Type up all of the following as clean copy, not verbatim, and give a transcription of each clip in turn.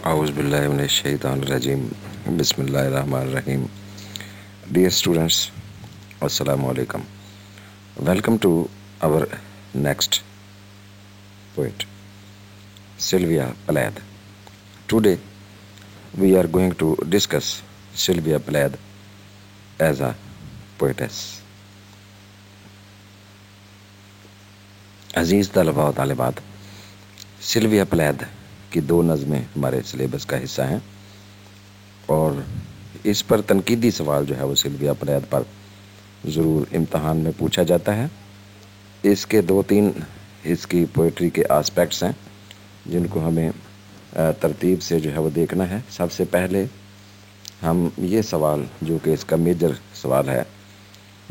Auzubillahiminash-shaytanir-rajim. Bismillahir-rahmanir-rahim. Dear students, Assalamu alaikum. Welcome to our next poet, Sylvia Plath. Today, we are going to discuss Sylvia Plath as a poetess. अजीज़ तलबा व तालिबात, Sylvia Plath की दो नज़में हमारे syllabus का हिस्सा हैं और इस पर तनकीदी सवाल जो है वो सिल्विया प्लैथ पर ज़रूर इम्तहान में पूछा जाता है। इसके दो तीन इसकी पोइट्री के आस्पेक्ट्स हैं जिनको हमें तरतीब से जो है वो देखना है। सबसे पहले हम ये सवाल जो कि इसका मेजर सवाल है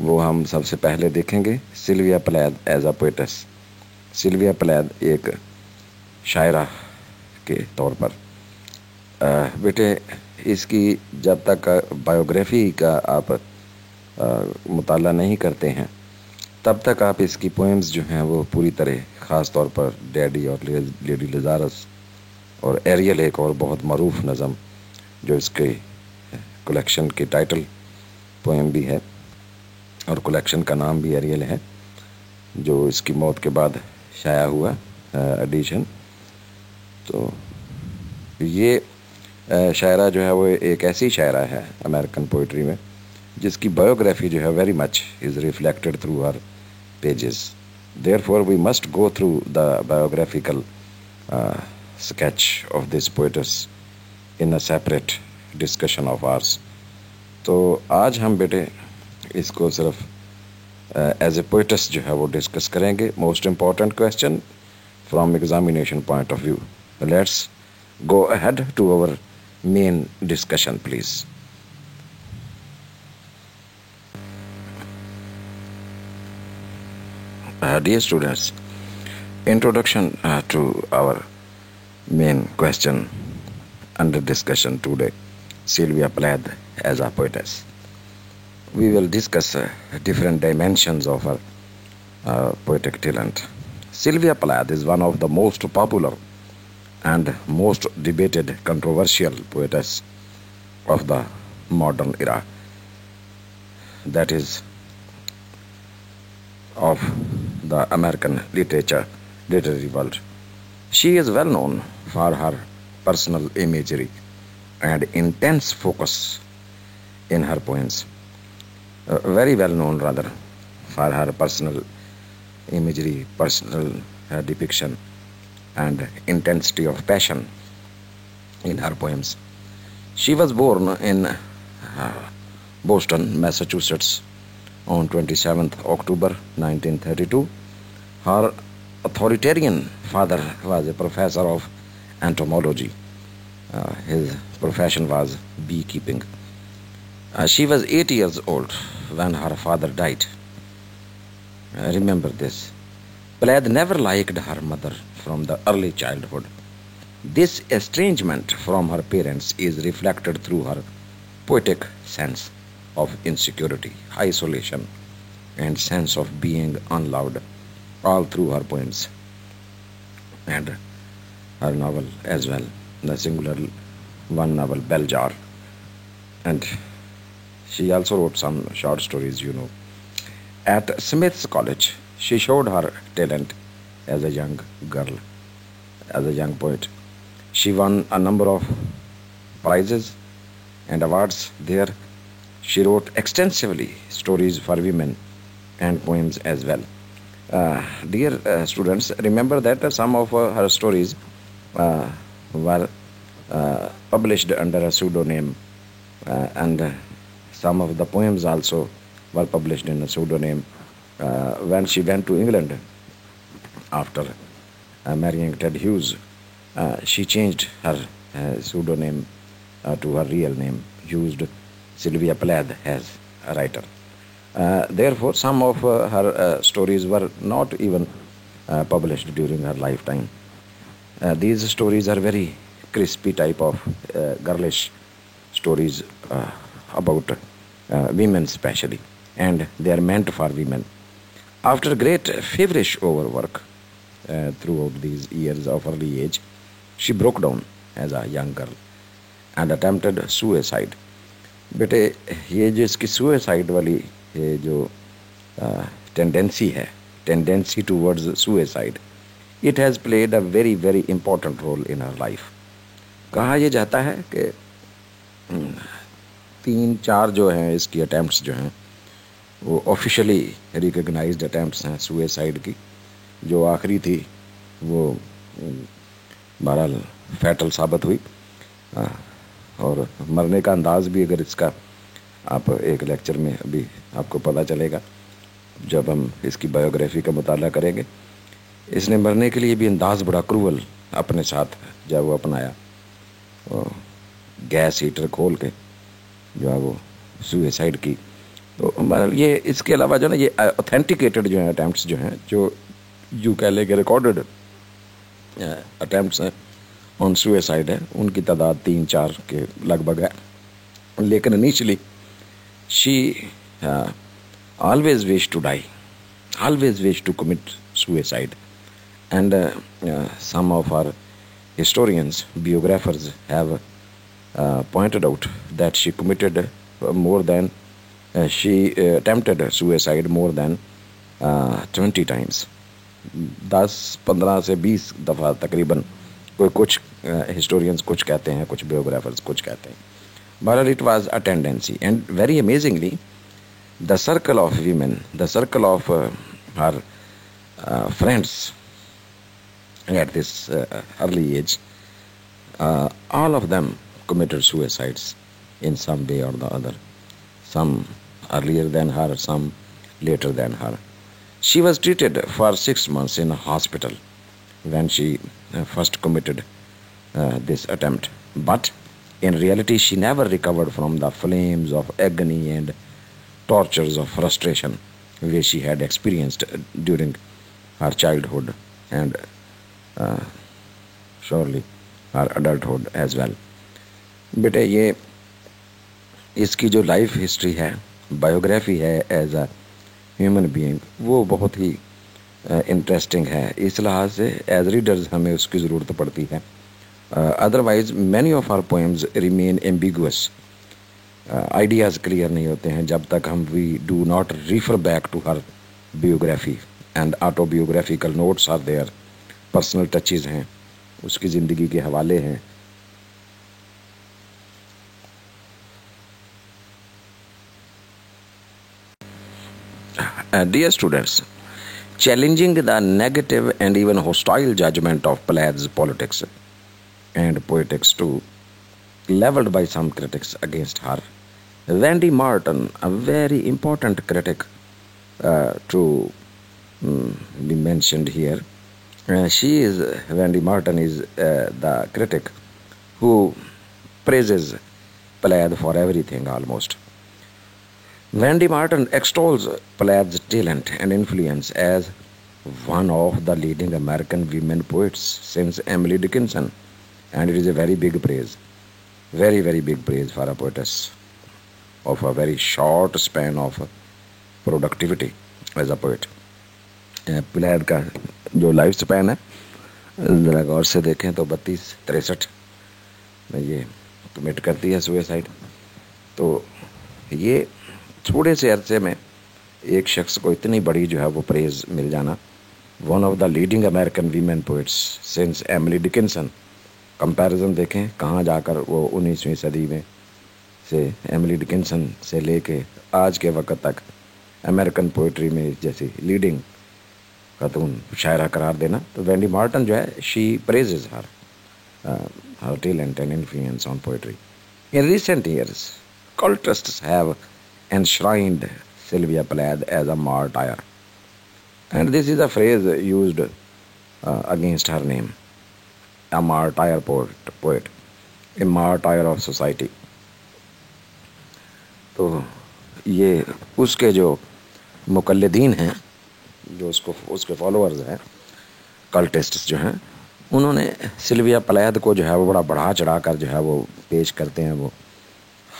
वो हम सबसे पहले देखेंगे, Sylvia Plath as a poetess. Sylvia Plath एक शायरा के तौर पर बेटे इसकी जब तक बायोग्राफी का आप मुताला नहीं करते हैं तब तक आप इसकी पोएम्स जो हैं वो पूरी तरह ख़ास तौर पर डैडी और लेडी लजारस और एरियल एक और बहुत मरूफ नज़म जो इसके कलेक्शन की टाइटल पोएम भी है और कलेक्शन का नाम भी एरियल है, जो इसकी मौत के बाद शाया हुआ एडिशन। तो ये शायरा जो है वो एक ऐसी शायरा है अमेरिकन पोइट्री में जिसकी बायोग्राफी जो है very much is reflected through her pages. Therefore we must go through the biographical sketch of this poetess in a separate discussion of ours। तो आज हम बेटे इसको सिर्फ एज ए पोइटेस जो है वो डिस्कस करेंगे। Most important question from examination point of view. Let's go ahead to our main discussion please. Dear students, introduction to our main question under discussion today, Sylvia Plath as a poetess. We will discuss different dimensions of her poetic talent. Sylvia Plath is one of the most popular and most debated controversial poetess of the modern era, that is, of the American literary world. She is well known for her personal imagery and intense focus in her poems. Very well known rather for her personal imagery, personal depiction and intensity of passion in her poems. She was born in Boston, Massachusetts on 27th October 1932. Her authoritarian father was a professor of entomology. His profession was beekeeping. She was 8 years old when her father died. Remember this. Plath never liked her mother from the early childhood. This estrangement from her parents is reflected through her poetic sense of insecurity, isolation, and sense of being unloved, all through her poems and her novel as well, the singular one novel, Bell Jar. And she also wrote some short stories, you know. At Smith's College, she showed her talent as a young girl, as a young poet. She won a number of prizes and awards there. She wrote extensively stories for women and poems as well. Dear students, remember that some of her stories were published under a pseudonym and some of the poems also were published in a pseudonym. When she went to England after marrying Ted Hughes, she changed her pseudonym to her real name, used Sylvia Plath as a writer. Therefore, some of her stories were not even published during her lifetime. These stories are very crispy type of girlish stories about women especially, and they are meant for women. After great feverish overwork throughout these years of early age, she broke down as a young girl and attempted suicide. बेटे ये जो इसकी suicide वाली ये जो tendency है, tendency towards suicide, it has played a very very important role in her life. कहा यह जाता है कि 3-4 जो हैं इसकी अटैम्प्ट्स जो हैं वो ऑफिशियली रिकग्नाइज्ड अटैम्प्ट्स हैं सुसाइड की. जो आखिरी थी वो बहरहाल फैटल साबित हुई. और मरने का अंदाज़ भी अगर इसका आप एक लेक्चर में अभी आपको पता चलेगा जब हम इसकी बायोग्राफी का मुताला करेंगे. इसने मरने के लिए भी अंदाज़ बड़ा क्रूअल अपने साथ जब वो अपनाया, गैस हीटर खोल के जो है वो सुसाइड की. तो ये इसके अलावा जो ना ये ऑथेंटिकेटेड जो हैं अटैम्प्ट्स जो हैं, जो यू कह ले के रिकॉर्डेड अटैम्प्ट्स हैं ऑन सुसाइड है, उनकी तादाद 3-4 के लगभग है. लेकिन initially she always wished to die, always wished to commit suicide. And some of our historians, biographers have pointed out that she committed she attempted suicide more than 20 times. 10-15 से 20 दफ़ा तकरीबन. कुछ historians कुछ कहते हैं, कुछ biographers कुछ कहते हैं. But it was a tendency, and very amazingly, the circle of women, the circle of her friends at this early age, all of them committed suicides in some way or the other. Some earlier than her, some later than her. She was treated for 6 months in a hospital when she first committed this attempt. But in reality, she never recovered from the flames of agony and tortures of frustration which she had experienced during her childhood and surely her adulthood as well. बेटे ये इसकी जो life history है, biography है as a human being, वो बहुत ही interesting है. इस लिहाज से एज रीडर्स हमें उसकी ज़रूरत पड़ती है. Otherwise many of our poems remain ambiguous. Ideas clear नहीं होते हैं जब तक हम we do not refer back to her biography. And autobiographical notes are there, personal touches हैं, उसकी ज़िंदगी के हवाले हैं. Dear students, challenging the negative and even hostile judgment of Plaid's politics and poetics too, leveled by some critics against her, Wendy Martin, a very important critic to be mentioned here. Wendy Martin is the critic who praises Plaid for everything almost. Wendy Martin extols Plaid's talent and influence as one of the leading American women poets since Emily Dickinson, and it is a very big praise, very very big praise for a poetess of a very short span of productivity as a poet. Plaid का जो life span है ज़रा गौर से देखें तो 32-63 में ये commit करती है सुसाइड. तो ये थोड़े से अरसे में एक शख्स को इतनी बड़ी जो है वो प्रेज मिल जाना. One of the leading American women poets since Emily Dickinson. Comparison देखें कहाँ जाकर वो 19वीं सदी में से एमिली डिकिंसन से लेके आज के वक्त तक अमेरिकन पोइट्री में जैसी लीडिंग खातून शायरा करार देना. तो वेंडी मार्टन जो है she praises her talent and influence on poetry. In recent years cultists have enshrined Sylvia Plath as a martyr, and this is a phrase used against her name, a martyr poet, a martyr of society. तो ये उसके जो मुकल्लिदीन हैं, जो उसके followers हैं, कल्टिस्ट्स जो हैं, उन्होंने सिल्विया प्लैथ को जो है वो बड़ा बढ़ा चढ़ा कर जो है वो पेश करते हैं, वो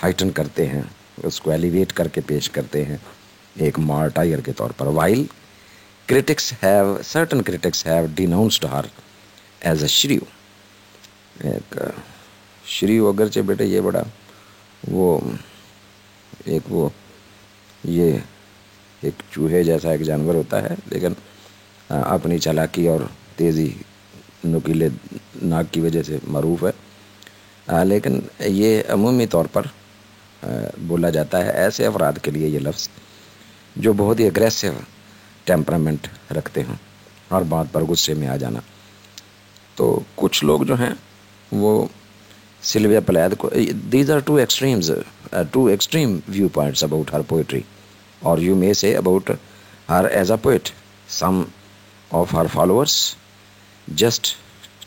हाइटन करते हैं, उसको एलिवेट करके पेश करते हैं एक मार्टायर के तौर पर. While certain critics have denounced her as a shrew, एक श्रीयू अगरचे बेटे ये बड़ा वो ये एक चूहे जैसा एक जानवर होता है, लेकिन अपनी चालाकी और तेज़ी नुकीले नाक की वजह से मरूफ है। लेकिन ये अमूमी तौर पर बोला जाता है ऐसे अफराद के लिए ये लफ्ज़ जो बहुत ही एग्रेसिव टेम्परामेंट रखते हों, हर बात पर गुस्से में आ जाना। तो कुछ लोग जो हैं वो सिल्विया प्लैथ को, these are two extreme view points about her poetry, और you may say about her as a poet. Some of her followers just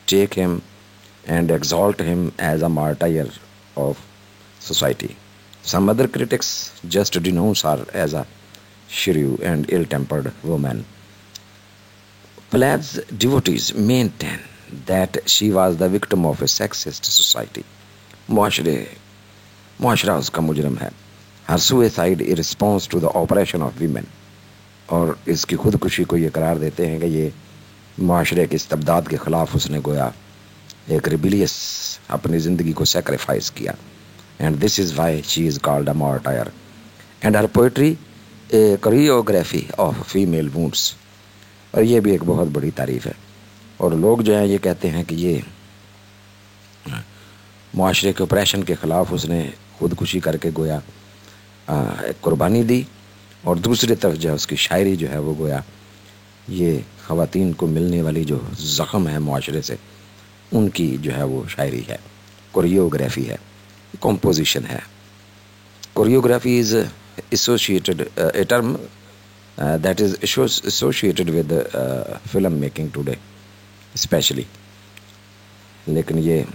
take him and exalt him as a martyr of society. Some other critics just denounce her as a shrew and ill-tempered woman. Plath's devotees maintain that she was the victim of a sexist society. मुआशरा उसका मुजरम है. Her suicide in response to the oppression of women. और इसकी खुदकुशी को ये करार देते हैं कि ये माशरे के इस्तबदाद के ख़िलाफ़ उसने गोया एक रिबिलियस अपनी ज़िंदगी को सेक्रीफाइस किया। And this is why she is called a martyr and her poetry a choreography of female wounds. और ये भी एक बहुत बड़ी तारीफ़ है। और लोग जो हैं ये कहते हैं कि ये माशरे के ऑपरेशन के ख़िलाफ़ उसने खुदकुशी करके गोया एक कुर्बानी दी, और दूसरी तरफ जो है उसकी शायरी जो है वो गोया ये ख़वातीन को मिलने वाली जो ज़ख़म है माशरे से, उनकी जो है वो शायरी है, कोरियोग्राफी है, कंपोजिशन है। Choreography is associated a term that is associated with film making today specially. लेकिन ये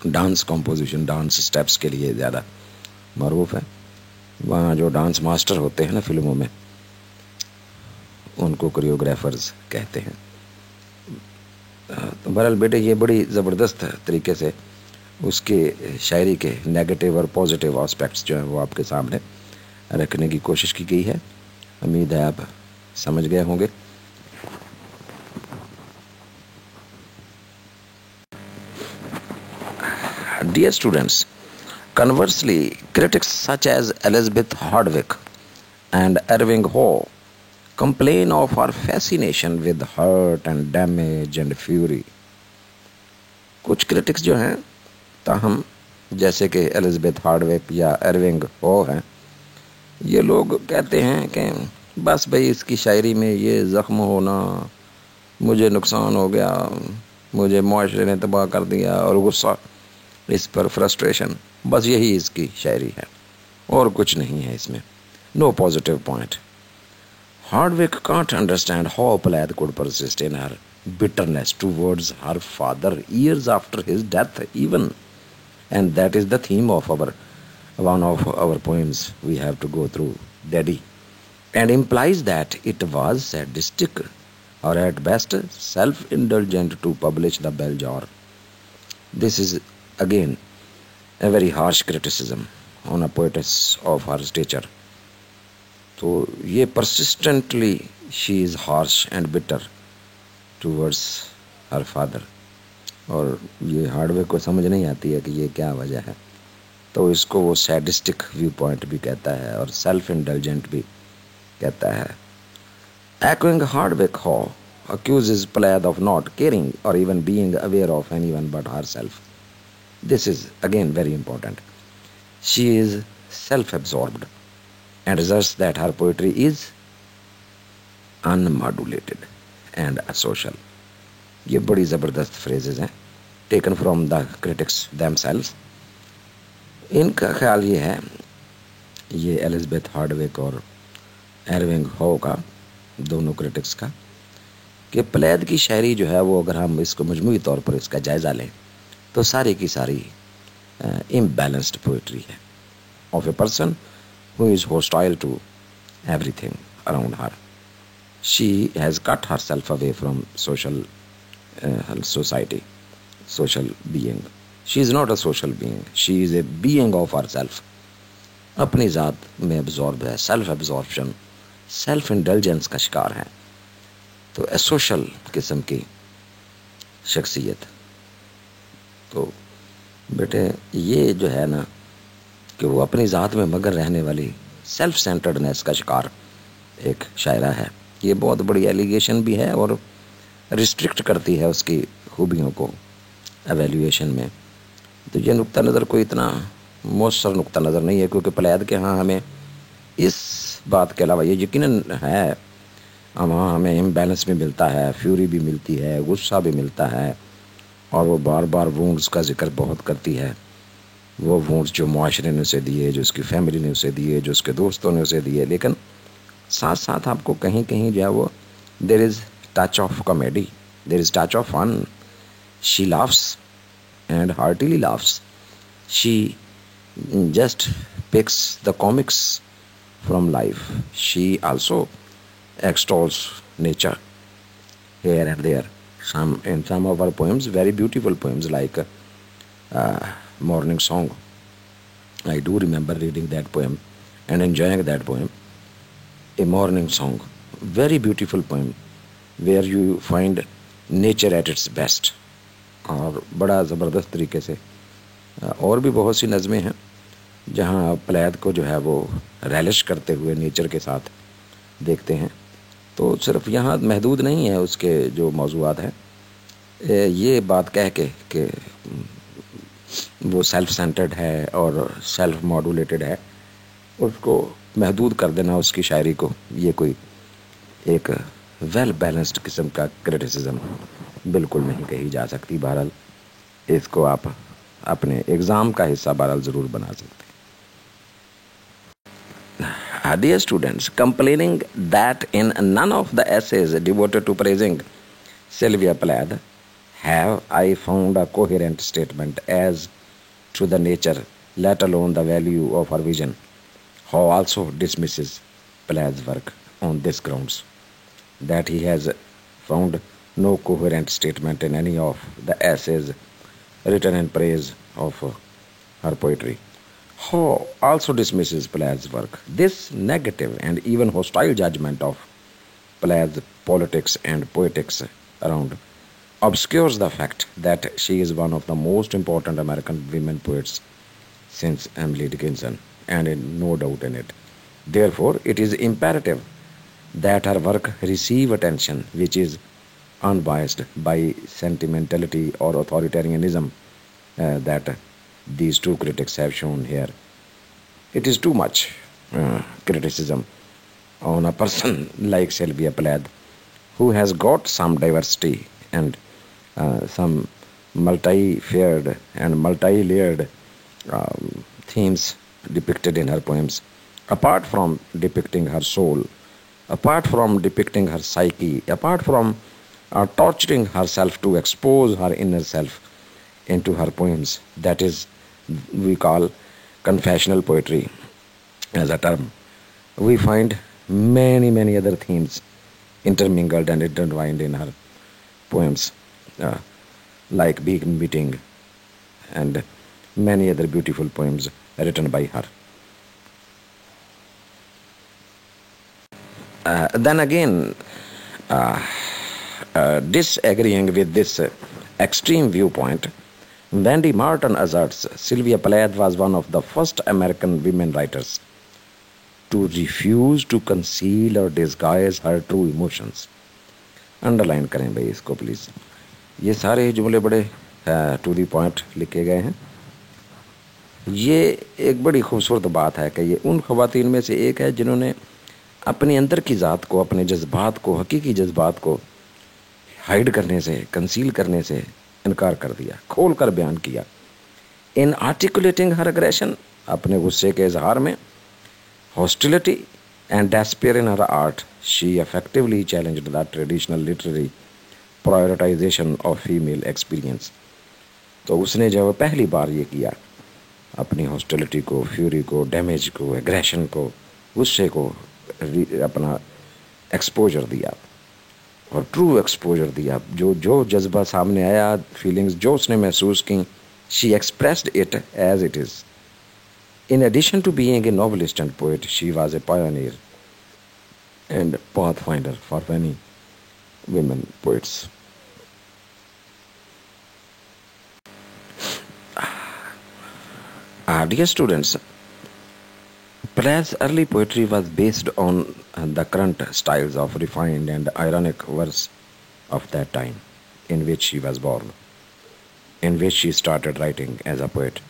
डांस कंपोजिशन, डांस स्टेप्स के लिए ज़्यादा मरूफ है। वहाँ जो डांस मास्टर होते हैं ना फिल्मों में, उनको कोरियोग्राफर्स कहते हैं। तो बहरहाल बेटे ये बड़ी ज़बरदस्त तरीके से उसके शायरी के नेगेटिव और पॉजिटिव एस्पेक्ट्स जो हैं वो आपके सामने रखने की कोशिश की गई है। उम्मीद है आप समझ गए होंगे। Dear students, conversely, critics such as Elizabeth Hardwick and Irving Howe complain of her fascination with hurt and damage and fury. कुछ क्रिटिक्स जो हैं ताहम जैसे कि एलिज़ाबेथ हार्डविक या इरविंग हो हैं, ये लोग कहते हैं कि बस भाई इसकी शायरी में ये ज़ख्म होना, मुझे नुकसान हो गया, मुझे मुआशरे ने तबाह कर दिया, और गुस्सा, इस पर फ्रस्ट्रेशन, बस यही इसकी शायरी है और कुछ नहीं है इसमें। No positive point. Hardwick can't understand how Plath could persist in her bitterness towards her father years after his death even. And that is the theme of one of our poems we have to go through, Daddy. And implies that it was sadistic or at best self-indulgent to publish the bell jar. This is again a very harsh criticism on a poetess of her stature. तो ये persistently she is harsh and bitter towards her father, और ये हार्डवेक को समझ नहीं आती है कि ये क्या वजह है, तो इसको वो सैडिस्टिक व्यू पॉइंट भी कहता है और सेल्फ इंडल्जेंट भी कहता है। Echoing Hardwick, Howe accuses Plath of not caring or even being aware of anyone but herself. This is again very important. She is self-absorbed and asserts that her poetry is unmodulated and asocial. ये बड़ी ज़बरदस्त phrases हैं, taken from the critics themselves. इनका ख्याल ये है, ये Elizabeth Hardwicke और इरविंग हो का, दोनों क्रिटिक्स का, कि प्लेथ की शायरी जो है वो अगर हम इसको मजमूई तौर पर इसका जायज़ा लें तो सारी की सारी इम्बैलेंस्ड पोइट्री है of a person who is hostile to everything around her. She has cut herself away from society, social being. She is not a social being. She is a being of herself. अपनी ज़ात में absorb है, self absorption, self indulgence का शिकार है। तो asocial किस्म की शख्सियत। तो बेटे ये जो है ना कि वो अपनी ज़ात में मगर रहने वाली सेल्फ सेंटर्डनेस का शिकार एक शायरा है। ये बहुत बड़ी एलिगेशन भी है और रिस्ट्रिक्ट करती है उसकी खूबियों को एवेल्यूएशन में। तो ये नुक्ता नज़र कोई इतना मौसर नुक्ता नज़र नहीं है, क्योंकि पलैद के हाँ हमें इस बात के अलावा ये यकीनन है वहाँ हमें इम्बैलेंस भी मिलता है, फ्यूरी भी मिलती है, गुस्सा भी मिलता है, और वो बार बार वूंड्स का जिक्र बहुत करती है। वो वूंड्स जो मुआशरे ने उसे दिए, जो उसकी फैमिली ने उसे दिए, जो उसके दोस्तों ने उसे दिए, लेकिन साथ साथ आपको कहीं कहीं जो है वो there is touch of comedy, there is touch of fun. She laughs and heartily laughs. She just picks the comics from life. She also extols nature here and there. In some of her poems, very beautiful poems like Morning Song. I do remember reading that poem and enjoying that poem. A Morning Song, very beautiful poem where you find nature at its best. और बड़ा ज़बरदस्त तरीके से और भी बहुत सी नज़में हैं जहाँ प्लैद को जो है वो रैलिश करते हुए नेचर के साथ देखते हैं। तो सिर्फ यहाँ महदूद नहीं है उसके जो मौज़ूआत हैं, ये बात कह के कि वो सेल्फ सेंटर्ड है और सेल्फ मॉड्यूलेटेड है, उसको महदूद कर देना उसकी शायरी को, ये कोई एक वेल बैलेंस्ड किस्म का क्रिटिसिज्म बिल्कुल नहीं कही जा सकती। बहरहाल इसको आप अपने एग्ज़ाम का हिस्सा बहरहाल ज़रूर बना सकते हैं। Dear students, complaining that in none of the essays devoted to praising Sylvia Plath have I found a coherent statement as to the nature, let alone the value of her vision, Howe also dismisses Plath's work on this grounds, that he has found no coherent statement in any of the essays written in praise of her poetry. Howe also dismisses Plath's work. This negative and even hostile judgment of Plath's politics and poetics around obscures the fact that she is one of the most important American women poets since Emily Dickinson, and no doubt in it. Therefore, it is imperative that her work receive attention which is unbiased by sentimentality or authoritarianism that these two critics have shown here. It is too much criticism on a person like Sylvia Plath, who has got some diversity and some multi-fared and multi-layered themes depicted in her poems. Apart from depicting her soul, apart from depicting her psyche, apart from torturing herself to expose her inner self into her poems, that is, we call confessional poetry as a term, we find many other themes intermingled and intertwined in her poems, like Big Meeting and many other beautiful poems written by her. Then again, disagreeing with this extreme viewpoint, Wendy Martin asserts Sylvia Plath was one of the first American women writers to refuse to conceal or disguise her true emotions. Underline करें भाई इसको please. ये सारे जुमले बड़े to the point लिखे गए हैं। ये एक बड़ी खूबसूरत बात है कि ये उन ख़वातीन में से एक है जिन्होंने अपने अंदर की ज़ात को, अपने जज्बात को, हकीकी जज्बात को हाइड करने से, कंसील करने से इनकार कर दिया, खोल कर बयान किया। इन आर्टिकुलेटिंग हर एग्रेशन, अपने गुस्से के इजहार में, hostility and despair in her art, she effectively challenged the traditional literary prioritization of female experience. तो उसने जब पहली बार ये किया, अपनी हॉस्टिलिटी को, फ्यूरी को, डैमेज को, एग्रेशन को, गुस्से को अपना एक्सपोजर दिया और ट्रू एक्सपोजर दिया। जो जज्बा सामने आया, फीलिंग्स जो उसने महसूस की, she expressed it as it is. In addition to being a novelist and poet, she was a pioneer and pathfinder for many women poets. Dear students, Plath's early poetry was based on the current styles of refined and ironic verse of that time in which she was born, in which she started writing as a poet.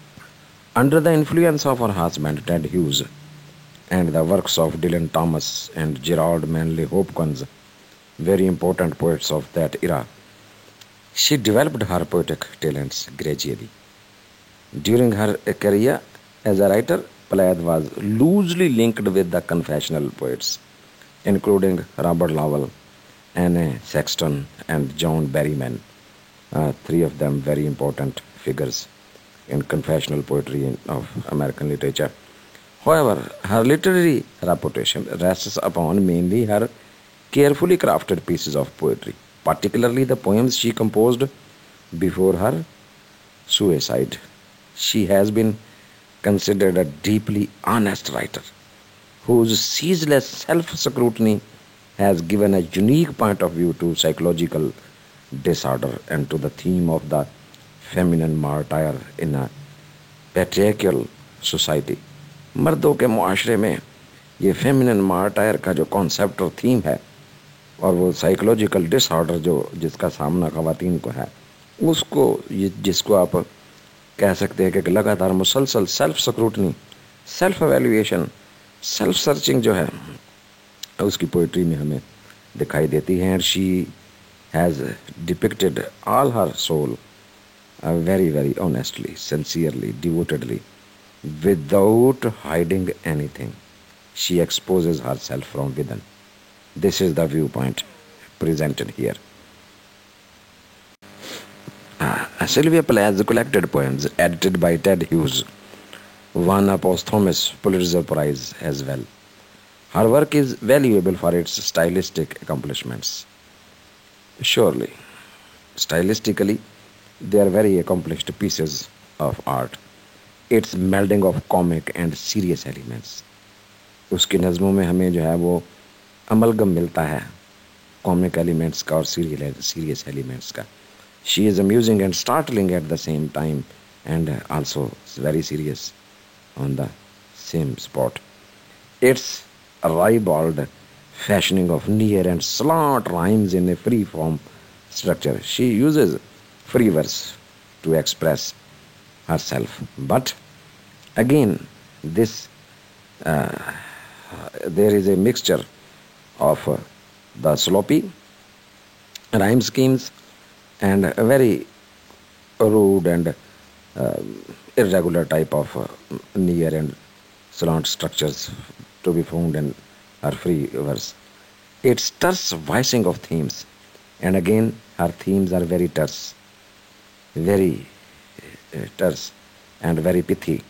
Under the influence of her husband Ted Hughes and the works of Dylan Thomas and Gerard Manley Hopkins, very important poets of that era, she developed her poetic talents gradually. During her career as a writer, Plath was loosely linked with the confessional poets, including Robert Lowell, Anne Sexton, and John Berryman, three of them very important figures in confessional poetry of American literature. However, her literary reputation rests upon mainly her carefully crafted pieces of poetry, particularly the poems she composed before her suicide. She has been considered a deeply honest writer whose ceaseless self scrutiny has given a unique point of view to psychological disorder and to the theme of the feminine martyr in a patriarchal society. मर्दों के मुआशरे में ये feminine मार्टायर का जो concept और theme है और वो साइकोलॉजिकल डिसऑर्डर जो जिसका सामना खवातीन को है उसको ये जिसको आप कह सकते हैं कि लगातार मुसलसल self scrutiny, self evaluation, self searching जो है उसकी पोइट्री में हमें दिखाई देती है. And she has depicted all her soul very, very honestly, sincerely, devotedly, without hiding anything. She exposes herself from within. This is the viewpoint presented here. Sylvia Plath's collected poems, edited by Ted Hughes, won a posthumous Pulitzer Prize as well. Her work is valuable for its stylistic accomplishments. Surely, stylistically, they are very accomplished pieces of art. It's melding of comic and serious elements. उसकी नज़मों में हमें जो है वो amalgam मिलता है comic elements का और सीरियस एलिमेंट्स का. She is amusing and startling at the same time and also very serious on the same spot. It's a ribald fashioning of near and slant rhymes in a free form structure. She uses free verse to express herself. But again, this there is a mixture of the sloppy rhyme schemes and a very rude and irregular type of near and slant structures to be found in her free verse. It's terse voicing of themes, and again her themes are very terse, very terse and very pithy.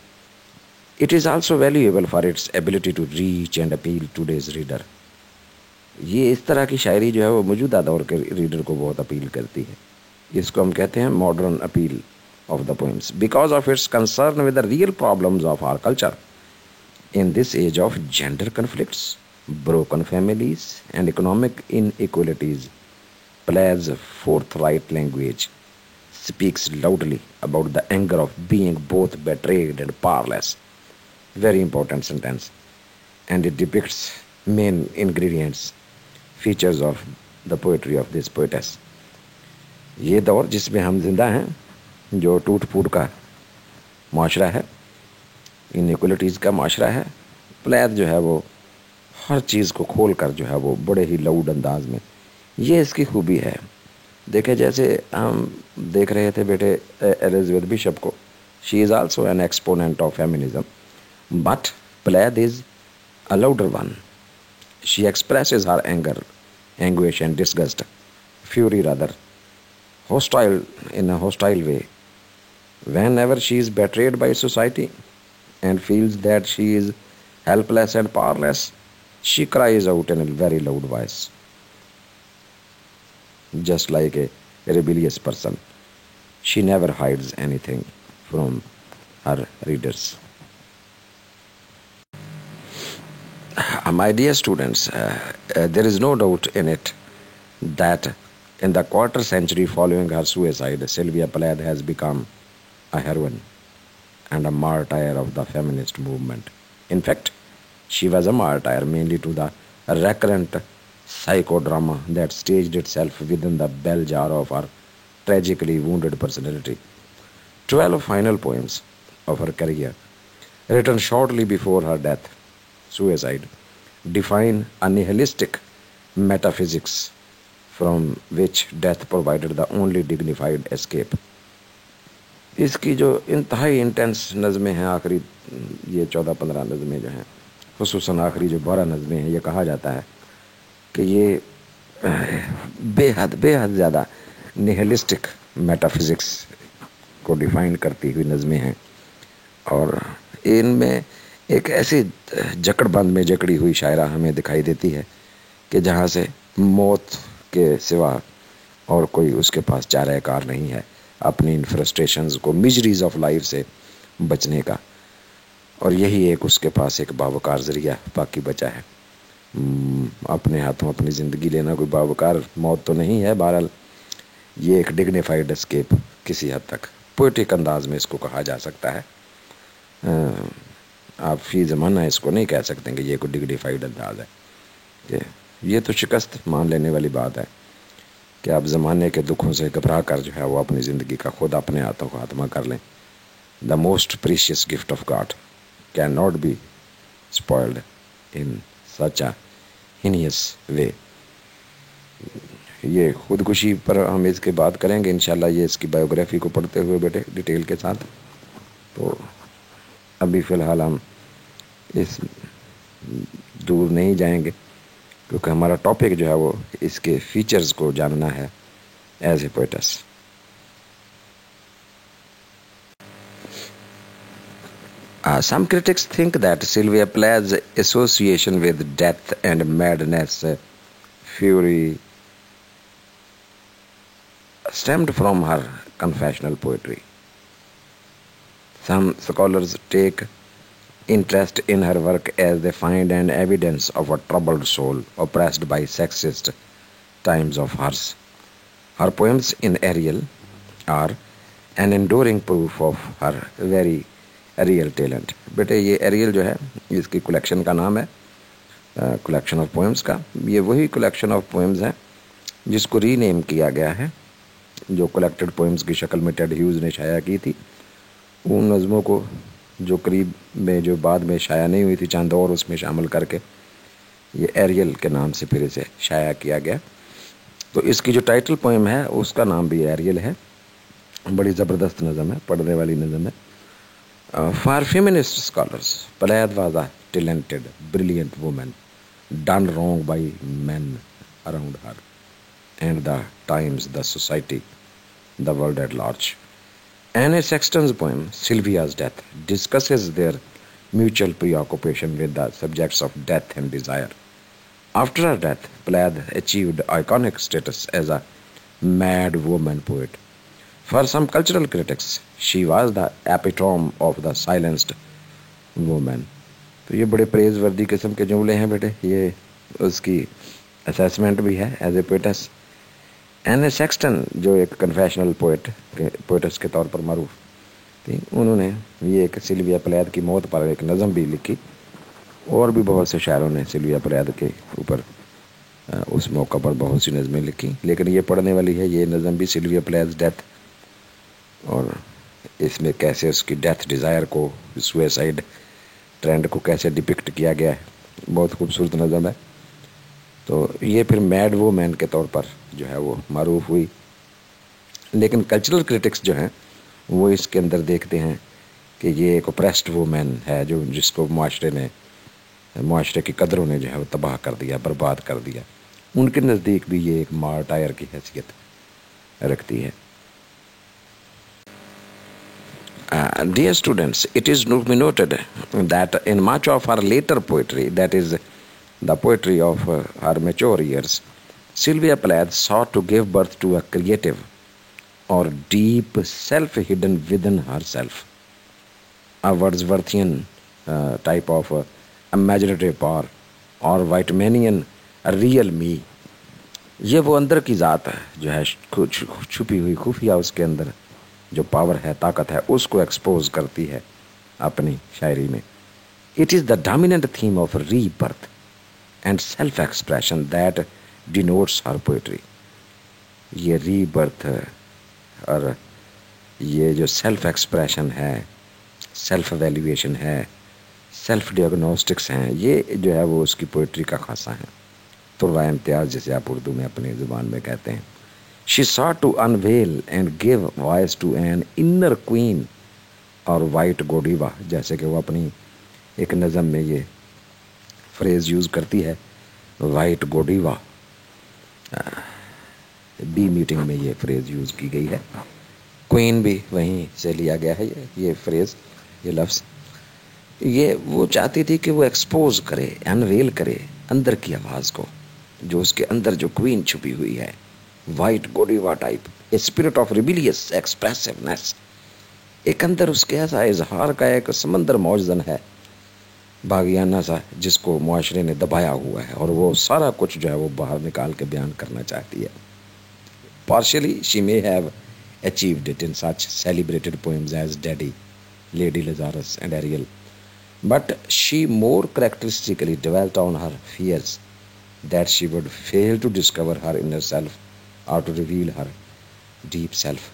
It is also valuable for its ability to reach and appeal to today's reader. ये इस तरह की शायरी जो है वो मौजूदा दौर के रीडर को बहुत अपील करती है. इसको हम कहते हैं modern appeal of the poems because of its concern with the real problems of our culture in this age of gender conflicts, broken families, and economic inequalities. Plath's forthright language speaks loudly about the anger of being both betrayed and powerless. Very important sentence. And it depicts main ingredients, features of the poetry of this poetess. ये दौर जिसमें हम जिंदा हैं, जो टूट फूट का माशरा है, इनइक्वलिटीज़ का माशरा है, प्लैथ जो है वो हर चीज़ को खोल कर जो है वो बड़े ही लाउड अंदाज में, ये इसकी खूबी है. देखे जैसे हम देख रहे थे बेटे एलिजाबेथ बिशप को, she is also an exponent of feminism, but Plath is a louder one. She expresses her anger, anguish and disgust, fury rather, hostile in a hostile way. Whenever she is betrayed by society and feels that she is helpless and powerless, she cries out in a very loud voice, just like a rebellious person. She never hides anything from her readers. My dear students, there is no doubt in it that in the quarter century following her suicide, Sylvia Plath has become a heroine, and a martyr of the feminist movement. In fact, she was a martyr mainly to the recurrent psychodrama that staged itself within the bell jar of her tragically wounded personality. 12 final poems of her career, written shortly before her death, suicide, define a nihilistic metaphysics from which death provided the only dignified escape. इसकी जो इंतहाई intense नज़में हैं, आखिरी ये 14-15 नज़में जो हैं, खुसूसन आखिरी जो 12 नज़में हैं, ये कहा जाता है कि ये बेहद बेहद ज़्यादा निहिलिस्टिक मेटाफिज़िक्स को डिफ़ाइन करती हुई नज़में हैं और इनमें एक ऐसी जकड़बंद में जकड़ी हुई शायरा हमें दिखाई देती है कि जहाँ से मौत के सिवा और कोई उसके पास चाराकार नहीं है अपनी इन फ्रस्ट्रेशंस को, मिजरीज ऑफ लाइफ से बचने का, और यही एक उसके पास एक बावकार ज़रिया बाकी बचा है। अपने हाथों अपनी ज़िंदगी लेना कोई बावकार मौत तो नहीं है, बहरहाल ये एक डिग्निफाइड एस्केप किसी हद तक पोएटिक अंदाज में इसको कहा जा सकता है। आप फी ज़माना इसको नहीं कह सकते कि ये कोई डिग्निफाइड अंदाज है, कि ये तो शिकस्त मान लेने वाली बात है कि आप ज़माने के दुखों से घबरा कर जो है वो अपनी ज़िंदगी का खुद अपने हाथों को खात्मा कर लें। The most precious gift of God can not be spoiled in such a heinous way. ये खुदकुशी पर हम इसके बात करेंगे इंशाल्लाह, ये इसकी बायोग्राफी को पढ़ते हुए बेटे डिटेल के साथ। तो अभी फ़िलहाल हम इस दूर नहीं जाएंगे क्योंकि हमारा टॉपिक जो है वो इसके फीचर्स को जानना है as a poetess. Some critics think that Sylvia Plath's association with death and madness, fury, stemmed from her confessional poetry. Some scholars take interest in her work as they find an evidence of a troubled soul oppressed by sexist times of hers. Her poems in Ariel are an enduring proof of her very real talent. बेटे ये aerial जो है इसकी collection का नाम है, collection of poems का। ये वही कलेक्शन ऑफ पोएम्स है जिसको रीनेम किया गया है, जो कलेक्टेड पोएम्स की शक्ल में टेड ह्यूज ने शाया की थी। उन नज़मों को जो करीब में जो बाद में शाया नहीं हुई थी चंद और उसमें शामिल करके ये एरियल के नाम से फिर इसे शाया किया गया। तो इसकी जो टाइटल पोएम है उसका नाम भी एरियल है। बड़ी ज़बरदस्त नज़म है, पढ़ने वाली नज़म है। For feminist scholars, Plath was a talented, brilliant woman, done wrong by men around her, and the times, the society, the world at large. Anne Sexton's poem, Sylvia's Death, discusses their mutual preoccupation with the subjects of death and desire. After her death, Plath achieved iconic status as a mad woman poet. For some cultural critics, she was the epitome of the silenced woman. तो ये बड़े प्रेज़वर्दी किस्म के जुमले हैं बेटे, ये उसकी असेसमेंट भी है as a poetess. Anne Sexton जो एक कन्फेशनल पोएटस के तौर पर मारूफ थी, उन्होंने ये एक सिल्विया प्लैथ की मौत पर एक नज़म भी लिखी, और भी बहुत से शायरों ने सिल्विया प्लैथ के ऊपर उस मौका पर बहुत सी नज़में लिखी, लेकिन ये पढ़ने वाली है ये नज़म भी सिल्विया प्लैथ's डेथ, और इसमें कैसे उसकी डेथ डिज़ायर को, सुसाइड ट्रेंड को कैसे डिपिक्ट किया गया है, बहुत खूबसूरत नज़म है। तो ये फिर मैड वूमेन के तौर पर जो है वो मारूफ हुई, लेकिन कल्चरल क्रिटिक्स जो हैं वो इसके अंदर देखते हैं कि ये एक ओप्रेस्ड वूमेन है जो जिसको माशरे की कदरों ने जो है वो तबाह कर दिया, बर्बाद कर दिया। उनके नज़दीक भी ये एक मार्टायर की हैसियत रखती है। Dear students, it is to be noted that in much of her later poetry, that is the poetry of her mature years, Sylvia Plath sought to give birth to a creative or deep self hidden within herself, a Wordsworthian type of imaginative power or Whitmanian real me। ये वो अंदर की ज़ात है जो है छुपी हुई खुफिया, उसके अंदर जो पावर है, ताकत है, उसको एक्सपोज करती है अपनी शायरी में. It is the dominant theme of rebirth and self-expression that denotes her poetry. ये रीबर्थ और ये जो सेल्फ एक्सप्रेशन है, सेल्फ वैल्यूएशन है, सेल्फ डियग्नोस्टिक्स हैं, ये जो है वो उसकी पोइट्री का खासा है. तुर्रा इम्तियाज़ जिसे आप उर्दू में अपनी ज़ुबान में कहते हैं. She sought to unveil and give voice to an inner queen और वाइट गोडीवा, जैसे कि वो अपनी एक नज़म में ये फ्रेज़ यूज़ करती है, वाइट गोडीवा. बी मीटिंग में ये फ्रेज़ यूज़ की गई है. क्वीन भी वहीं से लिया गया है ये फ्रेज़, ये लफ्ज़. ये वो चाहती थी कि वो एक्सपोज करे, अनवेल करे अंदर की आवाज़ को, जो उसके अंदर जो क्वीन छुपी हुई है, white Godiva type, a spirit of rebellious expressiveness. एक अंदर उसके ऐसा इजहार का एक समंदर मौजूद है, बागियाना सा, जिसको मुआशरे ने दबाया हुआ है, और वो सारा कुछ जो है वो बाहर निकाल के बयान करना चाहती है. Partially she may have achieved it in such celebrated poems as Daddy, Lady Lazarus and Ariel, but she more characteristically dwelt on her fears that she would fail to discover her inner self or to reveal her deep self.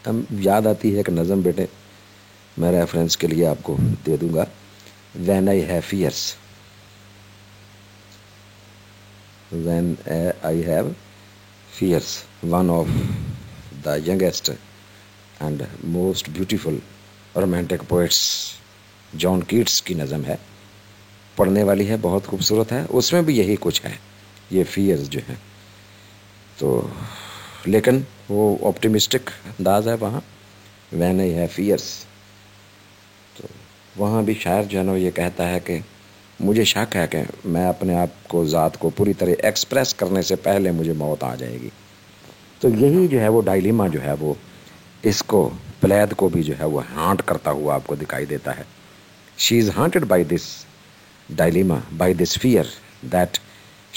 अब याद आती है एक नज़म बेटे, मैं reference के लिए आपको दे दूंगा. When I have fears, when I have fears, one of the youngest and most beautiful romantic poets John Keats की नज़म है, पढ़ने वाली है, बहुत खूबसूरत है. उसमें भी यही कुछ है, ये फियर्स जो हैं. तो लेकिन वो ऑप्टिमिस्टिक अंदाज है वहाँ, व्हेन आई हैव फियर्स. तो वहाँ भी शायर जो है ना ये कहता है कि मुझे शक है कि मैं अपने आप को, ज़ात को पूरी तरह एक्सप्रेस करने से पहले मुझे मौत आ जाएगी. तो यही जो है वो डायलेमा जो है वो इसको, प्लेद को भी जो है वो हांट करता हुआ आपको दिखाई देता है. She is haunted by this dilemma, by this fear that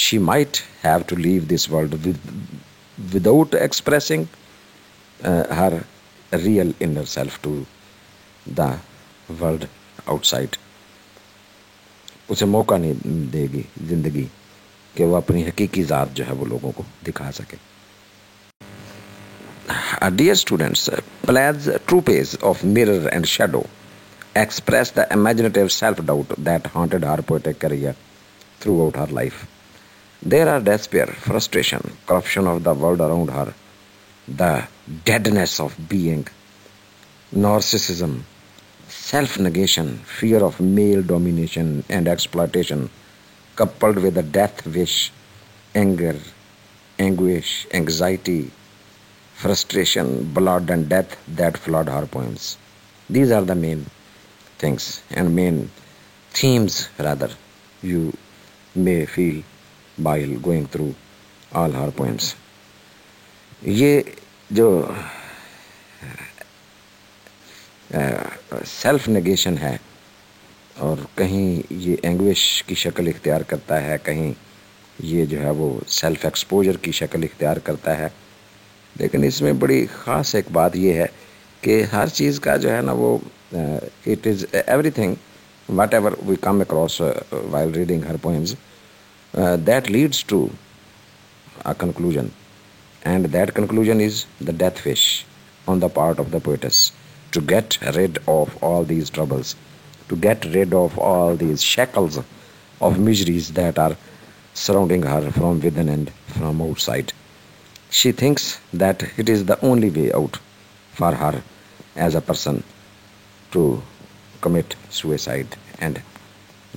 she might have to leave this world without expressing her real inner self to the world outside. उसे मौका नहीं देगी ज़िंदगी कि वो अपनी हकीकी ज़ात जो है वो लोगों को दिखा सके. Dear students, Plaid's troupes of mirror and shadow express the imaginative self-doubt that haunted her poetic career throughout her life. There are despair, frustration, corruption of the world around her, the deadness of being, narcissism, self-negation, fear of male domination and exploitation, coupled with a death wish, anger, anguish, anxiety, frustration, blood and death that flood her poems. These are the main things and main themes rather you may feel while going through all her poems. ये जो self negation है और कहीं ये anguish की शक्ल इख्तियार करता है, कहीं ये जो है वो सेल्फ एक्सपोजर की शक्ल इख्तियार करता है. लेकिन इसमें बड़ी ख़ास एक बात ये है कि हर चीज़ का जो है ना वो it is everything whatever we come across while reading her poems that leads to a conclusion, and that conclusion is the death wish on the part of the poetess to get rid of all these troubles, to get rid of all these shackles of miseries that are surrounding her from within and from outside. She thinks that it is the only way out for her as a person to commit suicide and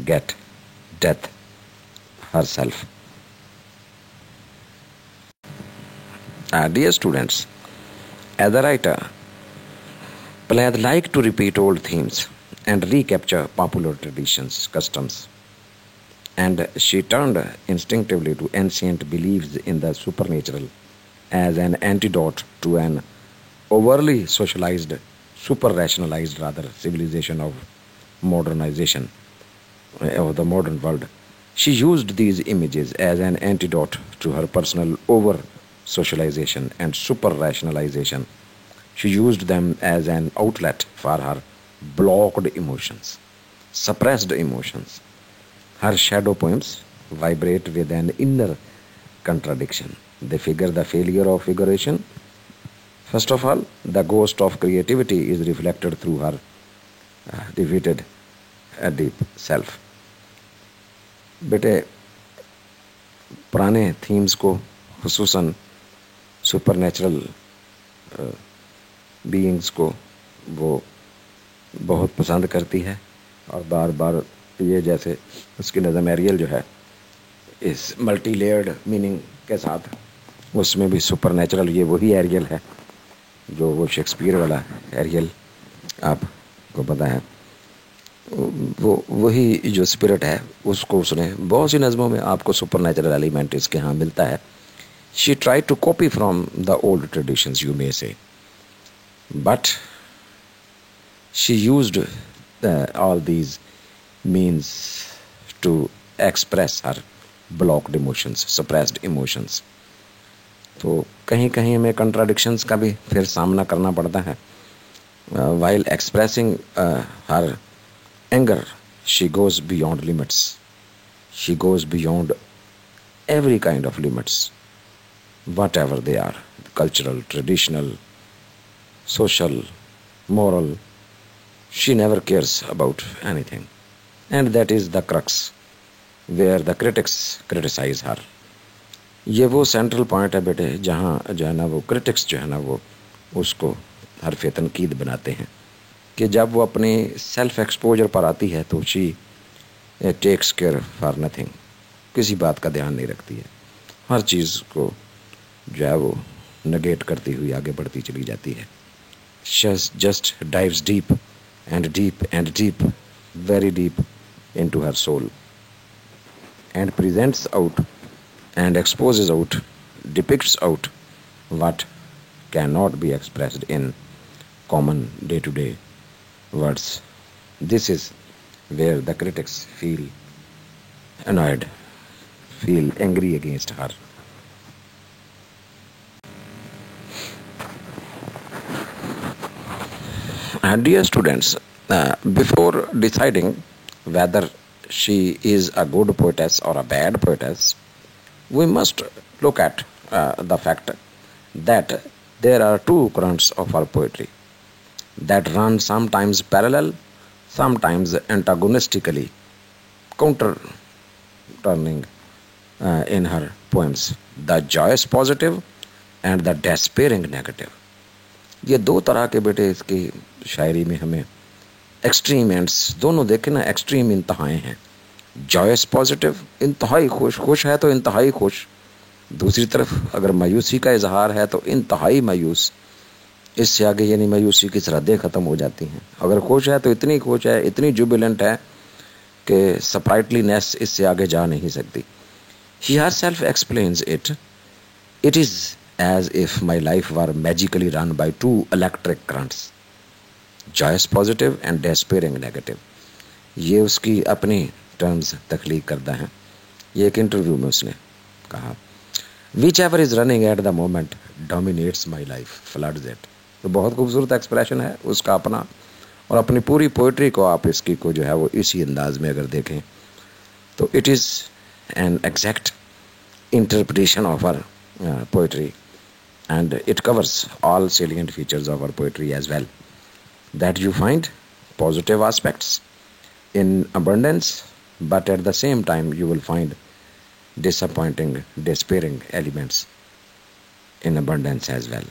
get death herself. Dear students, as a writer, Plaid liked to repeat old themes and recapture popular traditions, customs, and she turned instinctively to ancient beliefs in the supernatural as an antidote to an overly socialized, super-rationalized rather, civilization of modernization of the modern world. She used these images as an antidote to her personal over-socialization and super-rationalization. She used them as an outlet for her blocked emotions, suppressed emotions. Her shadow poems vibrate with an inner contradiction. They figure the failure of figuration. First of all, the ghost of creativity is reflected through her defeated deep self. बेटे पुराने themes को खुसूसन super natural beings को वो बहुत पसंद करती है और बार बार ये जैसे उसकी नज़म एरियल जो है इस मल्टी लेयर्ड मीनिंग के साथ उसमें भी सुपर नेचुरल ये वही एरियल है जो वो शेक्सपियर वाला एरियल आपको पता है वो वही जो स्पिरिट है उसको उसने बहुत सी नज़मों में आपको सुपर नेचुरल एलिमेंट इसके यहाँ मिलता है. She try to copy from the old traditions you may say but she used all these means to express her blocked emotions, suppressed emotions. तो कहीं कहीं हमें contradictions का भी फिर सामना करना पड़ता है. While expressing her anger, she goes beyond limits. She goes beyond every kind of limits, whatever they are, cultural, traditional, social, moral. She never cares about anything. And that is the crux where the critics criticize her. ये वो central point है बेटे जहाँ जो है ना वो critics जो है ना वो उसको हरफ तनकीद बनाते हैं कि जब वो अपने सेल्फ एक्सपोजर पर आती है तो she takes care for nothing, किसी बात का ध्यान नहीं रखती है, हर चीज़ को जो है वो नेगेट करती हुई आगे बढ़ती चली जाती है. She just dives deep and deep, very deep into her soul and presents out and exposes out, depicts out what cannot be expressed in common day-to-day words. This is where the critics feel annoyed, feel angry against her. Dear students, before deciding whether she is a good poetess or a bad poetess, we must look at the fact that there are two currents of our poetry that run sometimes parallel, sometimes antagonistically, counter-turning in her poems, the joyous positive and the despairing negative. ये दो तरह के बेटे इसकी शायरी में हमें extreme ends दोनों देखे ना, एक्सट्रीम इंतहाएं हैं. जॉयस पॉजिटिव, इंतहाई खुश है तो इंतहाई खुश, दूसरी तरफ अगर मायूसी का इजहार है तो इंतहाई मायूस. इससे आगे यानी मायूसी की सरहदें ख़त्म हो जाती हैं. अगर खुश है तो इतनी खुश है, इतनी जुबिलेंट है कि स्प्राइटलीनेस इससे आगे जा नहीं सकती. ही herself explains it. It is as if my life were magically run by two electric currents, joyous positive and despairing negative. ये उसकी अपनी टर्म्स तख्लीक करता है. ये एक इंटरव्यू में उसने कहा, whichever is running at the moment dominates my life, floods it. तो बहुत खूबसूरत एक्सप्रेशन है उसका अपना, और अपनी पूरी पोइट्री को आप इसकी को जो है वो इसी अंदाज में अगर देखें तो it is an exact interpretation of our poetry. And it covers all salient features of our poetry as well. That you find positive aspects in abundance, but at the same time you will find disappointing, despairing elements in abundance as well.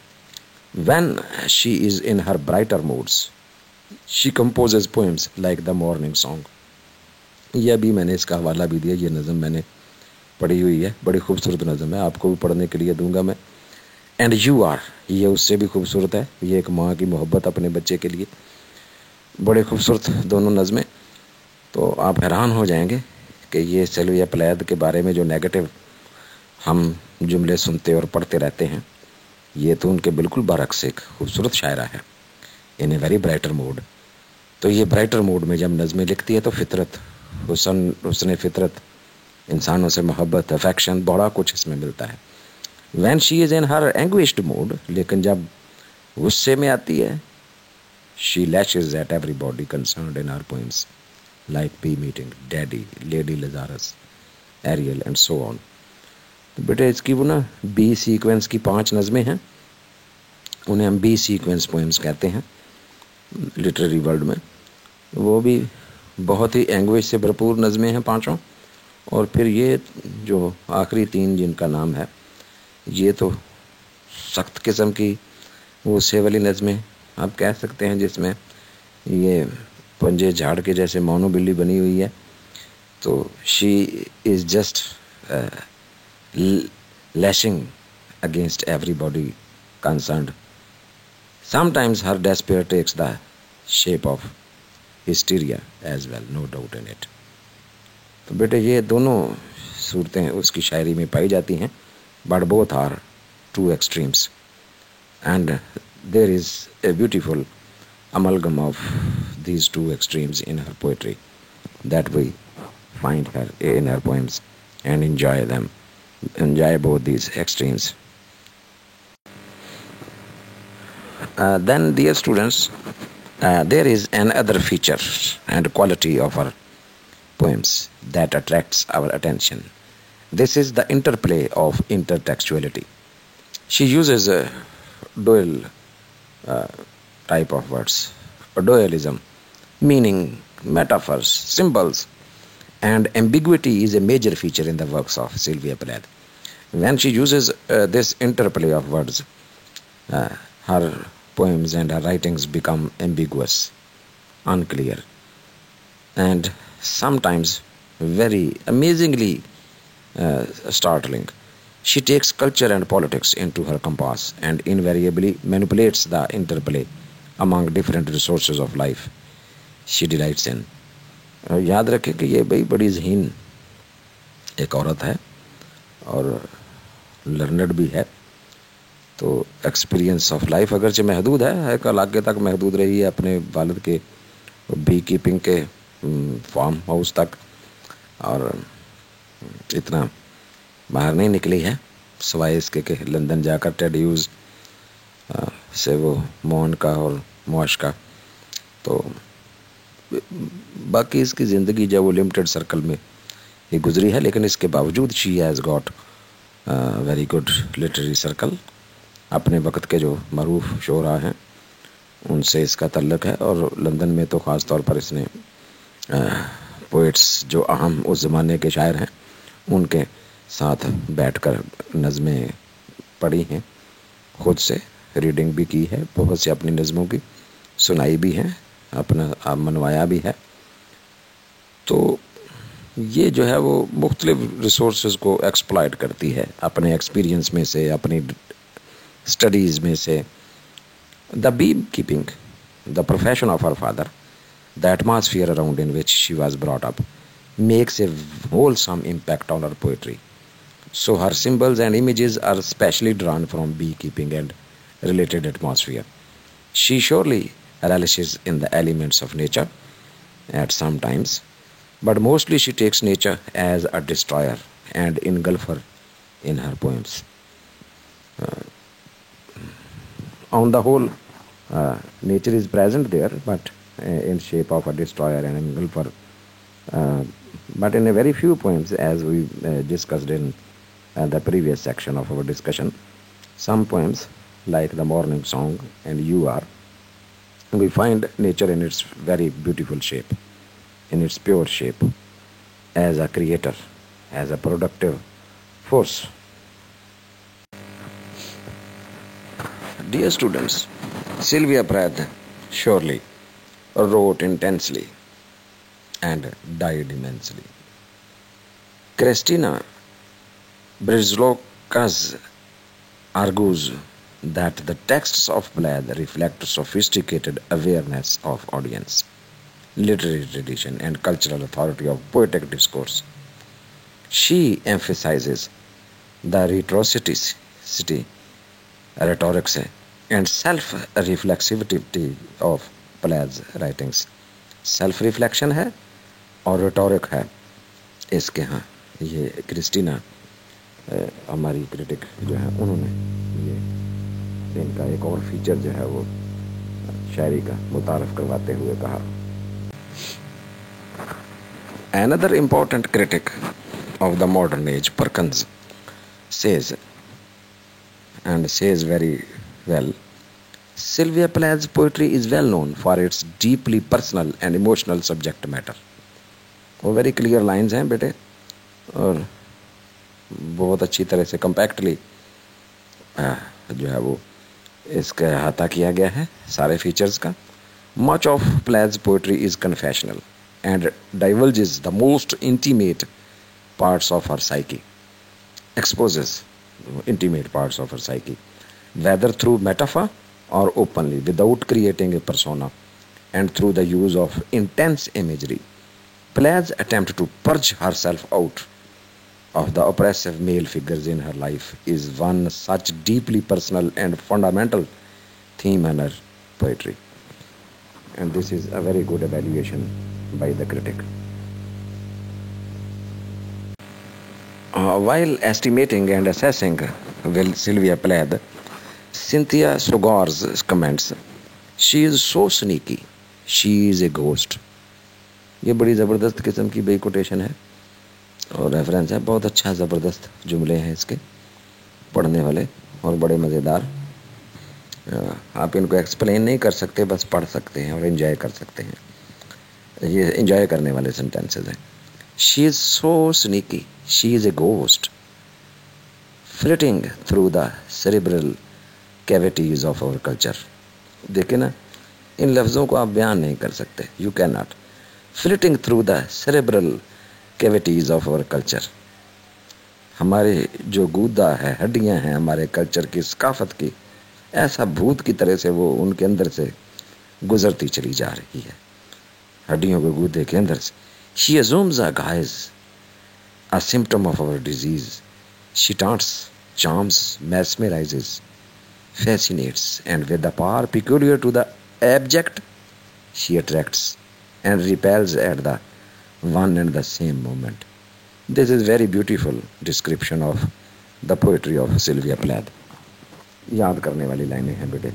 When she is in her brighter moods, she composes poems like the morning song. यह भी मैंने इसका हवाला भी दिया, ये नज़म मैंने पढ़ी हुई है, बड़ी खूबसूरत नज़म है, आपको भी पढ़ने के लिए दूंगा मैं. एंड यू आर, ये उससे भी खूबसूरत है, ये एक माँ की मोहब्बत अपने बच्चे के लिए, बड़े खूबसूरत दोनों नज़में. तो आप हैरान हो जाएंगे कि ये सिल्विया प्लैथ के बारे में जो नेगेटिव हम जुमले सुनते और पढ़ते रहते हैं, ये तो उनके बिल्कुल बरक्स एक खूबसूरत शायरा है, इन ए वेरी ब्राइटर मूड. तो ये ब्राइटर मूड में जब नज़में लिखती है तो फितरत, हुस्न फितरत, इंसानों से मोहब्बत, अफेक्शन, बड़ा कुछ इसमें मिलता है. When she is in her anguished mood, लेकिन जब गुस्से में आती है, She lashes at everybody concerned in her poems, like Bee Meeting, Daddy, Lady Lazarus, Ariel and so on. तो बेटा इसकी वो ना बी सीक्वेंस की 5 नज़में हैं, उन्हें हम बी सीक्वेंस पोएम्स कहते हैं लिटरेरी वर्ल्ड में। वो भी बहुत ही एंग्वेज से भरपूर नज़में हैं 5। और फिर ये जो आखिरी 3 जिनका नाम है, ये तो सख्त किस्म की वो से वाली नज़में आप कह सकते हैं, जिसमें ये पंजे झाड़ के जैसे मोनो बिल्ली बनी हुई है। तो she is just lashing against everybody concerned. Sometimes her despair takes the shape of hysteria as well, no doubt in it. तो बेटे ये दोनों सूरतें उसकी शायरी में पाई जाती हैं, but both are two extremes, and there is a beautiful amalgam of these two extremes in her poetry that we find her in her poems and enjoy both these extremes. Then, dear students, there is another feature and quality of our poems that attracts our attention. This is the interplay of intertextuality. She uses a dual type of words, a dualism, meaning, metaphors, symbols, and ambiguity is a major feature in the works of Sylvia Plath. When she uses this interplay of words, her poems and her writings become ambiguous, unclear, and sometimes very amazingly startling. She takes culture and politics into her compass and invariably manipulates the interplay among different resources of life she delights in. याद रखें कि ये भाई बड़ी ज़हीन एक औरत है और लर्नड भी है। तो एक्सपीरियंस ऑफ लाइफ अगरचे महदूद है, एक इलाके तक महदूद रही है, अपने वालिद के बी कीपिंग के फार्म हाउस तक, और इतना बाहर नहीं निकली है सिवाय इसके कि लंदन जाकर टेड ह्यूज से वो मोहन का और मुआश का। तो बाकी इसकी ज़िंदगी जो वो लिमिटेड सर्कल में ही गुजरी है, लेकिन इसके बावजूद she has got very good literary circle. अपने वक्त के जो मरूफ शोरा हैं उनसे इसका तल्लक है, और लंदन में तो ख़ास तौर पर इसने पोइट्स जो अहम उस ज़माने के शायर हैं उनके साथ बैठकर नज़में पढ़ी हैं, खुद से रीडिंग भी की है, बहुत से अपनी नज़मों की सुनाई भी हैं, अपना मनवाया भी है। तो ये जो है वो मुख्तलिफ रिसोर्सेज को एक्सप्लॉइट करती है अपने एक्सपीरियंस में से, अपनी स्टडीज़ में से। The bee keeping, the profession of her father, the atmosphere around in which she was brought up makes a wholesome impact on her poetry. So her symbols and images are specially drawn from beekeeping and related atmosphere. She surely relishes in the elements of nature at some times, but mostly she takes nature as a destroyer and engulfer in her poems. On the whole, nature is present there, but in shape of a destroyer and engulfer. But in a very few poems, as we discussed in the previous section of our discussion, some poems like the Morning Song and You Are, we find nature in its very beautiful shape, in its pure shape, as a creator, as a productive force. Dear students, Sylvia Plath surely wrote intensely and died immensely. Christina Brzezowska argues that the texts of Plath reflect sophisticated awareness of audience, literary tradition, and cultural authority of poetic discourse. She emphasizes the rhetoricity, and self-reflexivity of Plath's writings. Self-reflection है और rhetoric है इसके यहाँ। ये Christina हमारी critic जो है उन्होंने ये इनका एक और फीचर जो है वो शायरी का मुतारफ करवाते हुए कहा, Another important critic of the modern age, Perkins, says, and says very well, Sylvia Plath's poetry is well known for its deeply personal and emotional subject matter. वो वेरी क्लियर लाइंस हैं बेटे, और बहुत अच्छी तरह से कंपैक्टली जो है वो इसका अहाता किया गया है सारे फीचर्स का. Much of Plath's poetry is confessional and divulges the most intimate parts of her psyche, exposes intimate parts of her psyche, whether through metaphor or openly without creating a persona and through the use of intense imagery. Plath's attempt to purge herself out of the oppressive male figures in her life is one such deeply personal and fundamental theme in her poetry. And this is a very good evaluation by the critic. While estimating and assessing Sylvia Plath, Cynthia Sogars comments, she is so sneaky, she is a ghost. ये बड़ी ज़बरदस्त किस्म की बई quotation है और reference है, बहुत अच्छा ज़बरदस्त जुमले हैं इसके पढ़ने वाले और बड़े मज़ेदार. आप इनको एक्सप्लेन नहीं कर सकते, बस पढ़ सकते हैं और एंजॉय कर सकते हैं. ये एंजॉय करने वाले सेंटेंसेस हैं. She is so sneaky, she is a ghost flitting through the cerebral cavities of our culture. देखिए ना, इन लफ्ज़ों को आप बयान नहीं कर सकते, you can not. Flitting through the cerebral cavities of our culture, हमारे जो गूदा है, हड्डियां हैं हमारे कल्चर की, सकाफत की, ऐसा भूत की तरह से वो उनके अंदर से गुजरती चली जा रही है, हड्डियों के गूदे के अंदर से. She assumes a guise, a symptom of our disease. She taunts, charms, mesmerizes, fascinates, and with the power peculiar to the abject, she attracts and repels at the one and the same moment. This is very beautiful description of the poetry of Sylvia Plath. याद करने वाली लाइनें हैं बेटे.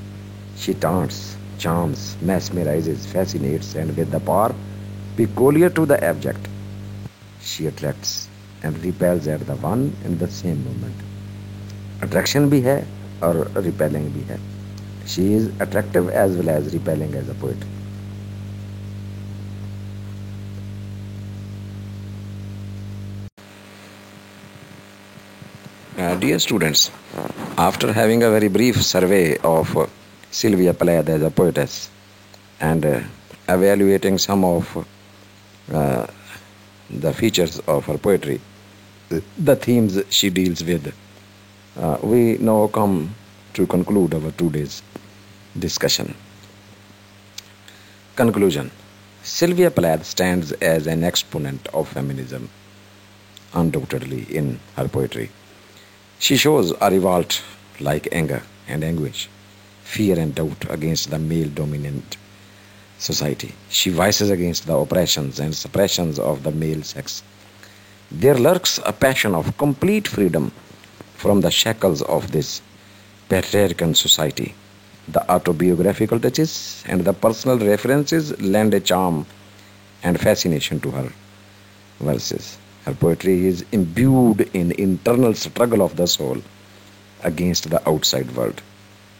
She taunts, charms, mesmerizes, fascinates, and with the power peculiar to the abject, she attracts and repels at the one and the same moment. Attraction भी है और repelling भी है. She is attractive as well as repelling as a poet. Dear students, after having a very brief survey of Sylvia Plath as a poetess and evaluating some of the features of her poetry, the themes she deals with, we now come to conclude our today's discussion. Conclusion. Sylvia Plath stands as an exponent of feminism, undoubtedly, in her poetry. She shows a revolt like anger and anguish, fear and doubt against the male-dominant society. She voices against the oppressions and suppressions of the male sex. There lurks a passion of complete freedom from the shackles of this patriarchal society. The autobiographical touches and the personal references lend a charm and fascination to her verses. Her poetry is imbued in internal struggle of the soul against the outside world.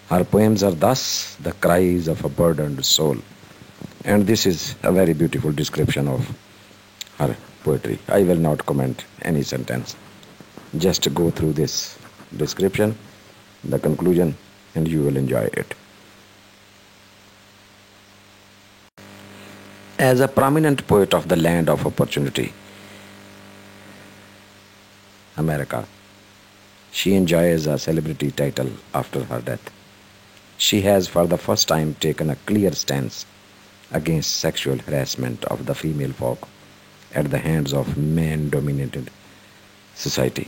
Her poems are thus the cries of a burdened soul. And this is a very beautiful description of her poetry. I will not comment any sentence. Just go through this description, the conclusion, and you will enjoy it. As a prominent poet of the land of opportunity, America, she enjoys a celebrity title after her death. She has for the first time taken a clear stance against sexual harassment of the female folk at the hands of man-dominated society.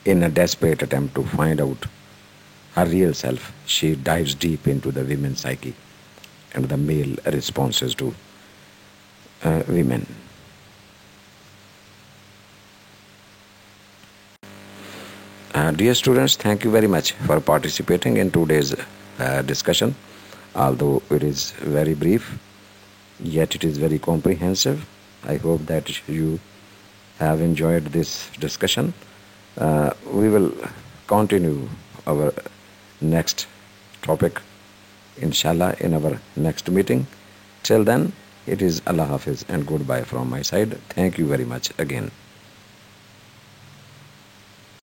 In a desperate attempt to find out her real self, she dives deep into the women's psyche and the male responses to women. Dear students, thank you very much for participating in today's discussion. Although it is very brief, yet it is very comprehensive. I hope that you have enjoyed this discussion. We will continue our next topic, inshallah, in our next meeting. Till then, it is Allah Hafiz and goodbye from my side. Thank you very much again.